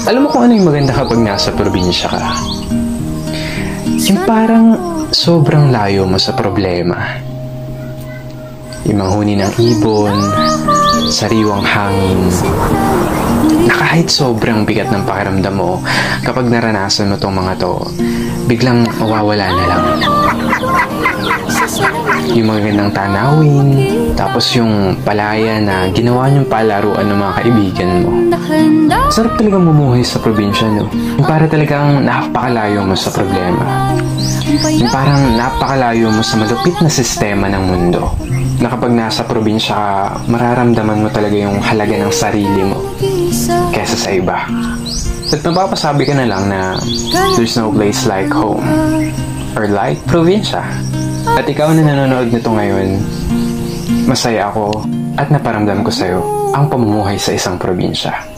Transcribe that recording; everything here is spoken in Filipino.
Alam mo kung ano yung maganda kapag nasa probinsya ka? Yung parang sobrang layo mo sa problema. Yung manghuni ng ibon, sariwang hangin, na kahit sobrang bigat ng pakiramdam mo, kapag naranasan mo tong mga to, biglang mawawala na lang. Yung mga gandang tanawin, tapos yung palaya na ginawa niyong palaruan ng mga kaibigan mo. Sarap talagang mumuhay sa probinsya, no? Yung para talagang napakalayo mo sa problema. Yung parang napakalayo mo sa malupit na sistema ng mundo. Na kapag nasa probinsya ka, mararamdaman mo talaga yung halaga ng sarili mo kesa sa iba. At mapapasabi ka na lang na there's no place like home or like probinsya. At ikaw na nanonood nito ngayon, masaya ako at naparamdam ko sa'yo ang pamumuhay sa isang probinsya.